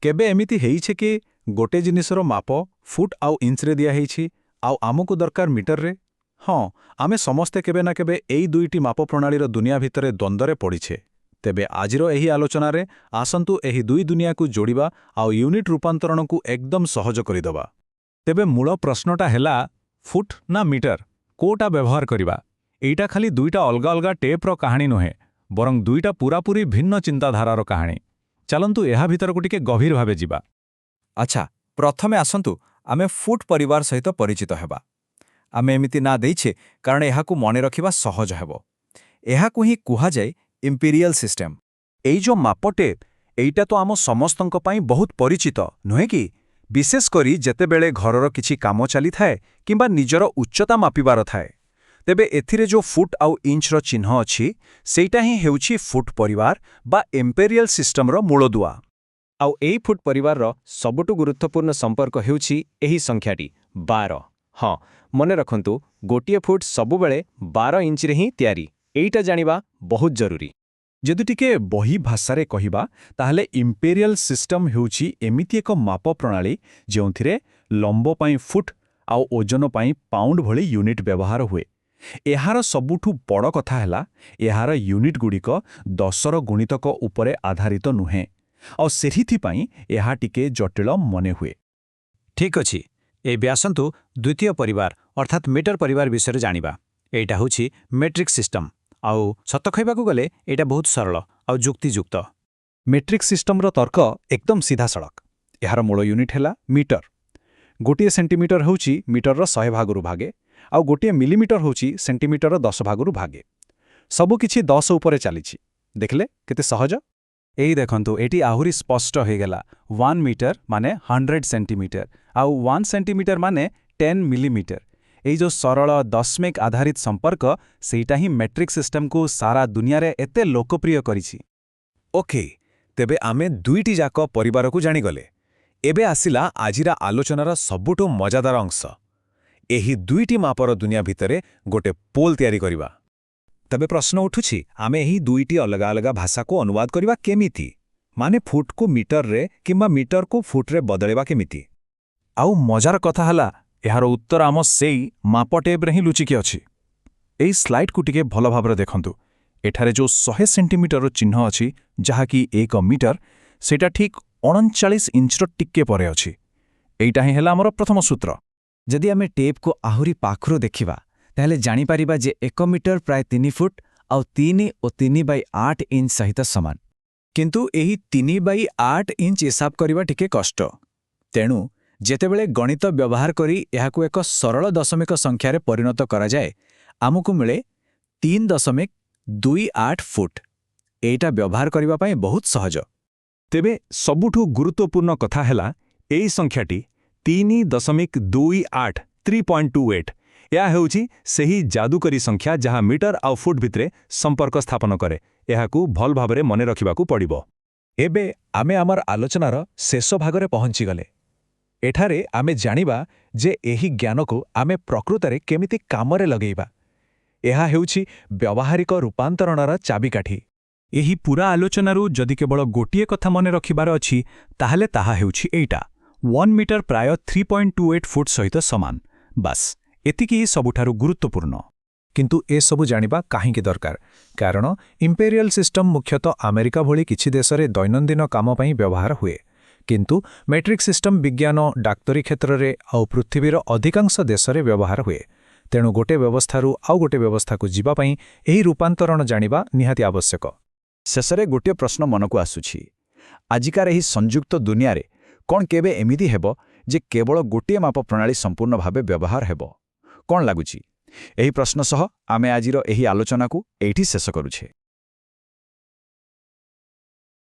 केबे एमिति हेइछे कि गोटे जिनिसर माप फुट आउ इंचरे दिया हेइछि आउ आमको दरकार मीटररे? हाँ, आमे समस्ते केबे ना केबे एई दुईटी माप प्रणालीर दुनिया भितरे द्वंद्वरे पड़िछे। तेबे आजिर एही आलोचनारे आसंतु एही दुई दुनियाकू जोड़िबा आउ यूनिट रूपांतरणकू एकदम सहज करिदबा। तेबे मूल प्रश्नटा हेला फुट ना मीटर कोटा व्यवहार करिबा? एइटा खाली दुईटा अलगा अलगा टेप्र कहानी नुहे, बरं दुईटा पूरापूरी भिन्न चिंताधारार कहानी। चलंतु एहा भितरकू टिके गभीर भावे जिबा। अच्छा, प्रथमे आसंतु आमे फुट परिवार सहित परिचित हेबा। आमे एमिति ना देइछे कारण एहाकू मने रखिबा सहज हेबो। एहाकू ही कुहा जाय इंपीरियल सिस्टम। एई जो माप टेप एइटा तो आम समस्तंक पई बहुत परिचित नुहे कि, विशेष करी जेतेबेले घरर किछि काम चली थाए किंबा निजर उच्चता मापिबार थाए। तेबे एथिरे जो फुट आउ इंचर चिन्ह अछि सेइटा ही हेउछि फुट परिवार बा इंपीरियल सिस्टमर मूलदुआ। आउ एई फुट परिवारर सबुटु गुरुत्वपूर्ण संपर्क हेउछि एही संख्याटी 12। हाँ, मने रखंतु गोटिए फुट सबुबेले 12 इंच रे ही तयारी। एइटा जानिबा बहुत जरूरी। जदि टिके बही भाषारे कहिबा ताहले इंपीरियल सिस्टम हेउछि एमिति एक माप प्रणाली जेउथिरे लंब पई फुट आउ ओजन पई पाउंड भली यूनिट व्यवहार हुए। एहार सबुठु बड़ कथा हैला एहार यूनिट गुड़िक 10 गुणितक उपरे आधारित नुहे और सेहिथि पई एहा टिके जटिल मने हुए। ठीक अछि, ए व्यासंतु द्वितीय परिवार अर्थात मीटर परिवार विषय जानिबा। एइटा होछि मेट्रिक सिस्टम आउ सत कहबाकू गले एइटा बहुत सरल आउ जुक्तियुक्त। मेट्रिक सिस्टमर तर्क एकदम सीधा सड़क। एहार मूल यूनिट हैला मीटर। गोटे सेंटीमीटर होउछि मीटरर 100 भागरु भागे आउ गोटे मिलीमीटर होउछि सेंटीमीटर 10 भागरु भागे। सबु किछि 10 उपरे चलीछि। देखले केते सहज। एई देखंतु एटी आहुरी स्पष्ट हो गेला। 1 मीटर माने 100 सेंटीमीटर आउ 1 सेंटीमीटर माने 10 मिलीमीटर। एई जो सरल दशमिक आधारित संपर्क सेइटा ही मेट्रिक सिस्टम को सारा दुनिया रे एते लोकप्रिय करिछि। ओके, तेबे आमे दुईटी जाक परिवार को जानि गले। एबे आसिला आजिरा आलोचनार सबुटो मजादार अंश। एही दुईटी मापर दुनिया भितरे गोटे पोल तयारी करिबा। तबे प्रश्न उठुछि आमे एही दुईटी अलगा अलगा भाषा को अनुवाद करिबा केमिति? माने फुट को मीटर रे किंबा मीटर को फुट रे बदलेबा केमिति? आउ मजार कथा हला एहार उत्तर आम सेई माप टेप रे ही लुचिकी अछि। एई स्लाइड को टिके भल भाबरे देखंतु। एठारे जो 100 सेंटीमीटर चिन्ह अछि जहाकी 1 मीटर सेटा ठीक 39 इंचर टिके परे अछि। एइटा ही हेला हमर प्रथम सूत्र। जदि आमे टेप को आहुरी पाखरु देखिबा ताहले जानि परिबा जे 1 मीटर प्राय 3 फुट आउ 3 और 3/8 इंच सहित समान। किंतु एही 3/8 इंच हिसाब करिबा टिके कष्ट। तेणु जेतेबेले गणित व्यवहार करी एहाकू एक सरल दशमिक संख्यारे परिणत करा जाए आमकू मिले 3.28 फुट। एइटा व्यवहार करिबा पई बहुत सहज। तेबे सबुठु गुरुत्वपूर्ण कथा हैला एई संख्याटी 3.28 3.28 या हेउछि सेही जादुकरी संख्या जहा मीटर आउ फुट भितरे संपर्क स्थापन करे। एहाकू भल भाबरे मने रखिबाकू पड़िबो। एबे आमे आमर आलोचनार शेष भागरे पहुंची गले। एठारे आमे जानिबा जे एही ज्ञान को आमे प्रकृतरे केमिति कामरे लगेइबा। एहा हेउछि व्यावहारिक रूपांतरणर चाबिकाठी। एही पूरा आलोचनारू जदि केवल गोटिए कथा मने रखिबार अछि ताहले ताहा हेउछि एइटा 1 मीटर प्राय 3.28 फुट सहित समान। बास एतिकी सबुठारू गुरुत्वपूर्ण। किंतु ए सबु जानिबा काहींके दरकार? कारण इंपीरियल सिस्टम मुख्यतः अमेरिका भली किछि देशरे दैनंदिन काम पई व्यवहार हुए। किंतु मेट्रिक सिस्टम विज्ञान डाक्तरी क्षेत्र रे आउ पृथ्वीर अधिकांश देशरे व्यवहार हुए। तेणु गोटे व्यवस्थारू आउ गोटे व्यवस्था को जीवा पई एही रूपांतरण जानिबा निहाती आवश्यक। शेषरे गोटे प्रश्न मनकू आसुछि। आजिकार एही संयुक्त दुनिया रे कोन केबे एमिति हेबो जे केवल गोटे माप प्रणाली संपूर्ण भावे व्यवहार हेबो? कोन लागुछि? एही प्रश्न सह आमे आजिरो एही आलोचना को एठी शेष करूछे।